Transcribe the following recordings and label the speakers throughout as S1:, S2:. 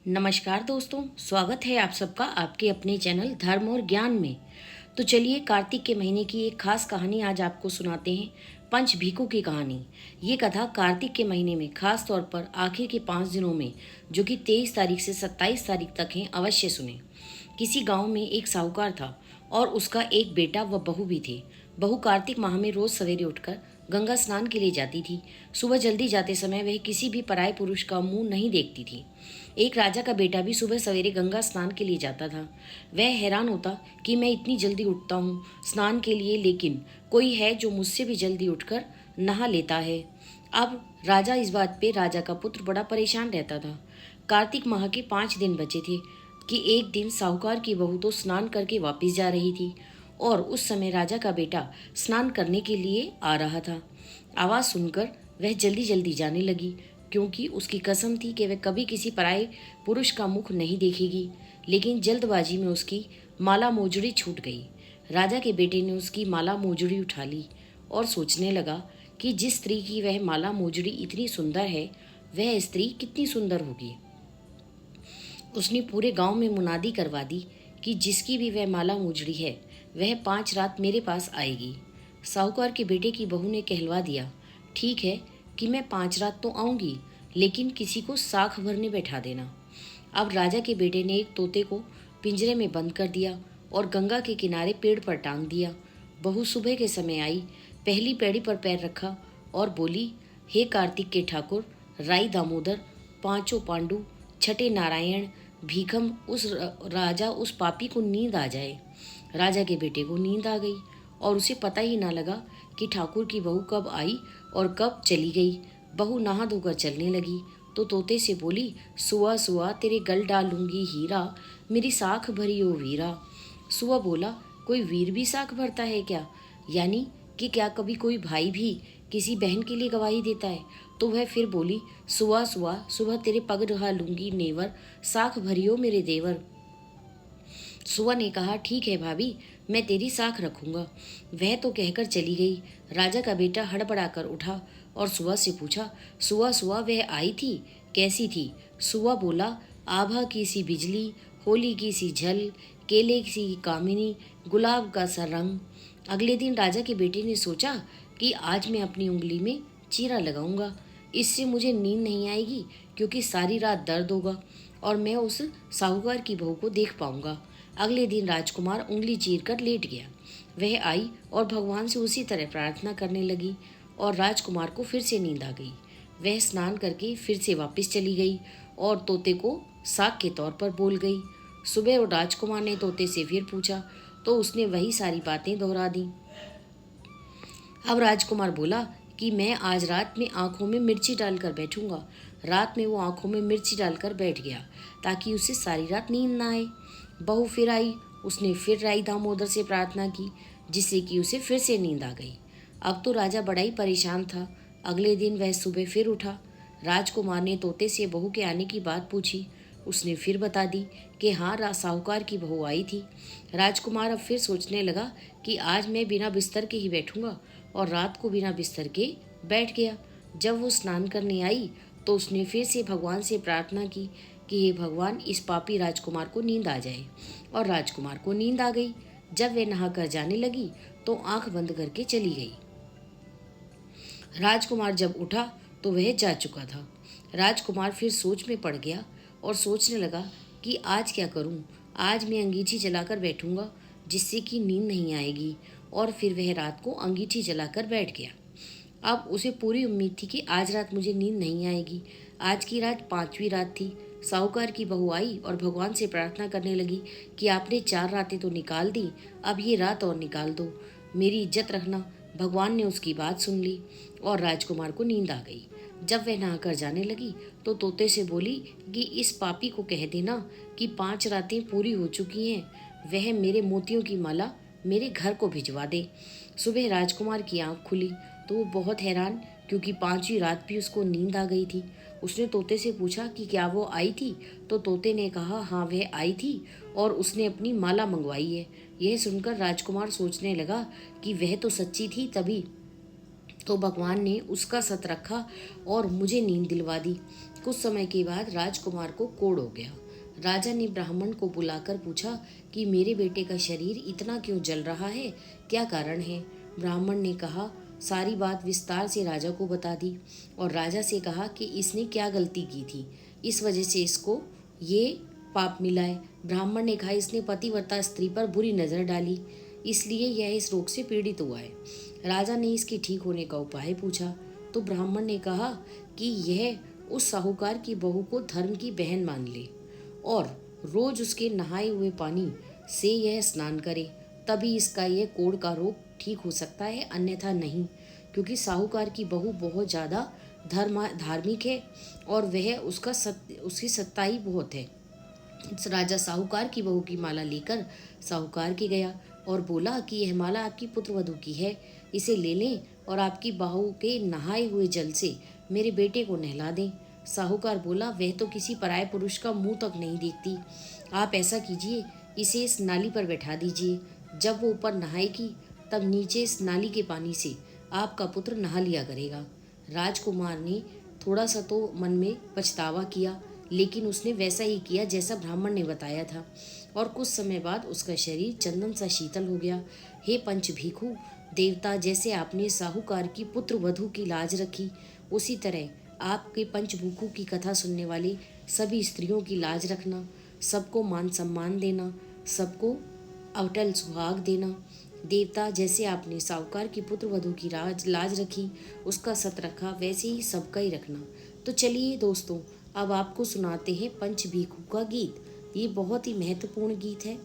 S1: नमस्कार दोस्तों, स्वागत है आप सबका आपके अपने चैनल धर्म और ज्ञान में। तो चलिए कार्तिक के महीने की एक खास कहानी आज आपको सुनाते हैं, पंच भीखों की कहानी। ये कथा कार्तिक के महीने में खास तौर पर आखिर के 5 दिनों में, जो कि 23 तारीख से 27 तारीख तक हैं, अवश्य सुने। किसी गांव में एक साहूकार था और उसका एक बेटा व बहू भी थे। बहू कार्तिक माह में रोज सवेरे उठकर गंगा स्नान के लिए जाती थी। सुबह जल्दी जाते समय वह किसी भी पराये पुरुष का मुंह नहीं देखती थी। एक राजा का बेटा भी सुबह सवेरे गंगा स्नान के लिए जाता था। वह हैरान होता कि मैं इतनी जल्दी उठता हूँ स्नान के लिए, लेकिन कोई है जो मुझसे भी जल्दी उठकर नहा लेता है। अब राजा इस बात पे राजा का पुत्र बड़ा परेशान रहता था। कार्तिक माह के 5 दिन बचे थे कि एक दिन साहूकार की बहू तो स्नान करके वापस जा रही थी और उस समय राजा का बेटा स्नान करने के लिए आ रहा था। आवाज़ सुनकर वह जल्दी जल्दी जाने लगी, क्योंकि उसकी कसम थी कि वह कभी किसी पराये पुरुष का मुख नहीं देखेगी। लेकिन जल्दबाजी में उसकी माला मोजड़ी छूट गई। राजा के बेटे ने उसकी माला मोजड़ी उठा ली और सोचने लगा कि जिस स्त्री की वह माला मोजड़ी इतनी सुंदर है, वह स्त्री कितनी सुंदर होगी। उसने पूरे गांव में मुनादी करवा दी कि जिसकी भी वह माला मोजड़ी है, वह 5 रात मेरे पास आएगी। साहूकार के बेटे की बहू ने कहलवा दिया, ठीक है कि मैं 5 रात तो आऊंगी, लेकिन किसी को साख भरने बैठा देना। अब राजा के बेटे ने एक तोते को पिंजरे में बंद कर दिया और गंगा के किनारे पेड़ पर टांग दिया। बहू सुबह के समय आई, पहली पैड़ी पर पैर रखा और बोली, हे कार्तिक के ठाकुर, राई दामोदर, पांचों पांडु, छठे नारायण, भीखम, उस राजा उस पापी को नींद आ जाए। राजा के बेटे को नींद आ गई और उसे पता ही ना लगा कि ठाकुर की बहू कब आई और कब चली गई। बहू नहा धोकर चलने लगी तो तोते से बोली, सुआ सुआ तेरे गल डालूंगी हीरा, मेरी साख भरी ओ वीरा। सुआ बोला, कोई वीर भी साख भरता है क्या? यानी कि क्या कभी कोई भाई भी किसी बहन के लिए गवाही देता है? तो वह फिर बोली, सुआ सुआ सुबह तेरे पग ढालूंगी नेवर, साख भरियो मेरे देवर। सुआ ने कहा, ठीक है भाभी, मैं तेरी साख रखूंगा। वह तो कहकर चली गई। राजा का बेटा हड़बड़ाकर उठा और सुआ से पूछा, सुआ सुआ वह आई थी, कैसी थी? सुआ बोला, आभा की सी बिजली, होली की सी झल, केले की सी कामिनी, गुलाब का सा रंग। अगले दिन राजा के बेटे ने सोचा कि आज मैं अपनी उंगली में चीरा लगाऊंगा, इससे मुझे नींद नहीं आएगी, क्योंकि सारी रात दर्द होगा और मैं उस साहूकार की बहू को देख पाऊंगा। अगले दिन राजकुमार उंगली चीर कर लेट गया। वह आई और भगवान से उसी तरह प्रार्थना करने लगी और राजकुमार को फिर से नींद आ गई। वह स्नान करके फिर से वापस चली गई और तोते को साग के तौर पर बोल गई। सुबह और राजकुमार ने तोते से फिर पूछा तो उसने वही सारी बातें दोहरा दी। अब राजकुमार बोला कि मैं आज रात में आंखों में मिर्ची डालकर बैठूंगा। रात में वो आंखों में मिर्ची डालकर बैठ गया ताकि उसे सारी रात नींद ना आए। बहू फिर आई, उसने फिर राई दामोदर से प्रार्थना की, जिससे कि उसे फिर से नींद आ गई। अब तो राजा बड़ा ही परेशान था। अगले दिन वह सुबह फिर उठा। राजकुमार ने तोते से बहू के आने की बात पूछी। उसने फिर बता दी कि हाँ, साहूकार की बहू आई थी। राजकुमार अब फिर सोचने लगा कि आज मैं बिना बिस्तर के ही बैठूंगा और रात को बिना बिस्तर के बैठ गया। जब वो स्नान करने आई तो उसने फिर से भगवान से प्रार्थना की कि हे भगवान, इस पापी राजकुमार को नींद आ जाए। और राजकुमार को नींद आ गई। जब वह नहाकर जाने लगी तो आंख बंद करके चली गई। राजकुमार जब उठा तो वह जा चुका था। राजकुमार फिर सोच में पड़ गया और सोचने लगा कि आज क्या करूं। आज मैं अंगीठी जलाकर बैठूंगा, जिससे कि नींद नहीं आएगी। और फिर वह रात को अंगीठी जलाकर बैठ गया। अब उसे पूरी उम्मीद थी कि आज रात मुझे नींद नहीं आएगी। आज की रात 5वीं रात थी। साहूकार की बहू आई और भगवान से प्रार्थना करने लगी कि आपने 4 रातें तो निकाल दी, अब ये रात और निकाल दो, मेरी इज्जत रखना। भगवान ने उसकी बात सुन ली और राजकुमार को नींद आ गई। जब वह नहाकर जाने लगी तो तोते से बोली कि इस पापी को कह देना कि 5 रातें पूरी हो चुकी हैं, वह मेरे मोतियों की माला मेरे घर को भिजवा दे। सुबह राजकुमार की आंख खुली तो वो बहुत हैरान, क्योंकि 5वीं रात भी उसको नींद आ गई थी। उसने तोते से पूछा कि क्या वो आई थी? तो तोते ने कहा, हाँ वह आई थी और उसने अपनी माला मंगवाई है। यह सुनकर राजकुमार सोचने लगा कि वह तो सच्ची थी, तभी तो भगवान ने उसका सत रखा और मुझे नींद दिलवा दी। कुछ कुछ समय के बाद राजकुमार को कोढ़ हो गया। राजा ने ब्राह्मण को बुलाकर पूछा कि मेरे बेटे का शरीर इतना क्यों जल रहा है, क्या कारण है। ब्राह्मण ने कहा, सारी बात विस्तार से राजा को बता दी और राजा से कहा कि इसने क्या गलती की थी, इस वजह से इसको ये पाप मिला है। ब्राह्मण ने कहा, इसने पतिव्रता स्त्री पर बुरी नज़र डाली, इसलिए यह इस रोग से पीड़ित हुआ है। राजा ने इसके ठीक होने का उपाय पूछा तो ब्राह्मण ने कहा कि यह उस साहूकार की बहू को धर्म की बहन मान ले और रोज उसके नहाए हुए पानी से यह स्नान करे, तभी इसका यह कोढ़ का रोग ठीक हो सकता है, अन्यथा नहीं। क्योंकि साहूकार की बहू बहुत ज़्यादा धार्मिक है और वह उसकी सत्ताई बहुत है। राजा साहूकार की बहू की माला लेकर साहूकार के गया और बोला कि यह माला आपकी पुत्रवधू की है, इसे ले लें और आपकी बहू के नहाए हुए जल से मेरे बेटे को नहला दें। साहूकार बोला, वह तो किसी पराये पुरुष का मुंह तक नहीं देखती, आप ऐसा कीजिए, इसे इस नाली पर बैठा दीजिए, जब वो ऊपर नहाएगी तब नीचे इस नाली के पानी से आपका पुत्र नहा लिया करेगा। राजकुमार ने थोड़ा सा तो मन में पछतावा किया, लेकिन उसने वैसा ही किया जैसा ब्राह्मण ने बताया था और कुछ समय बाद उसका शरीर चंदन सा शीतल हो गया। हे पंच भिखु देवता, जैसे आपने साहूकार की पुत्र वधू की लाज रखी, उसी तरह आपके पंचमुखों की कथा सुनने वाली सभी स्त्रियों की लाज रखना, सबको मान सम्मान देना, सबको अटल सुहाग देना। देवता, जैसे आपने साहूकार की पुत्र वधू की लाज रखी, उसका सत रखा, वैसे ही सबका ही रखना। तो चलिए दोस्तों, अब आपको सुनाते हैं पंच भिखु का गीत। ये बहुत ही महत्वपूर्ण गीत है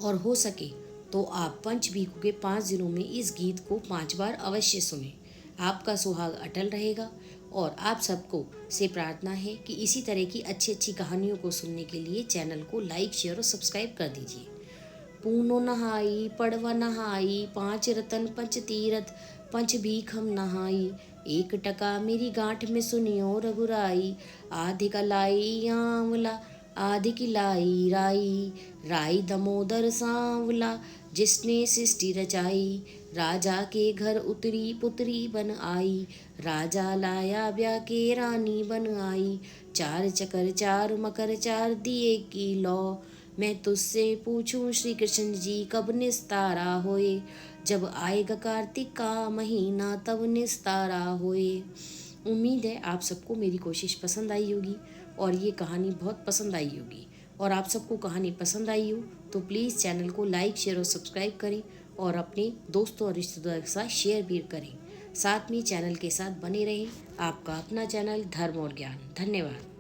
S1: और हो सके तो आप पंच भिखु के 5 दिनों में इस गीत को 5 बार अवश्य सुनें। आपका सुहाग अटल रहेगा। और आप सबको से प्रार्थना है कि इसी तरह की अच्छी अच्छी कहानियों को सुनने के लिए चैनल को लाइक, शेयर और सब्सक्राइब कर दीजिए। पूनो नहाई पड़वा नहाई, 5 रतन 5 तीरथ, 5 भीख हम नहाई, 1 टका मेरी गांठ में सुनियो रघुराई, आधि कलाई आंवला आधि किलाई राई, राई दमोदर सांवला जिसने सृष्टि रचाई, राजा के घर उतरी पुतरी बन आई, राजा लाया ब्याह के रानी बन आई, 4 चकर 4 मकर 4 दिए की लौ, मैं तुझसे पूछूं श्री कृष्ण जी कब निस्तारा होए, जब आएगा कार्तिक का महीना तब निस्तारा होए। उम्मीद है आप सबको मेरी कोशिश पसंद आई होगी और ये कहानी बहुत पसंद आई होगी। और आप सबको कहानी पसंद आई हो तो प्लीज़ चैनल को लाइक, शेयर और सब्सक्राइब करें और अपने दोस्तों और रिश्तेदारों के साथ शेयर भी करें। साथ में चैनल के साथ बने रहें। आपका अपना चैनल धर्म और ज्ञान। धन्यवाद।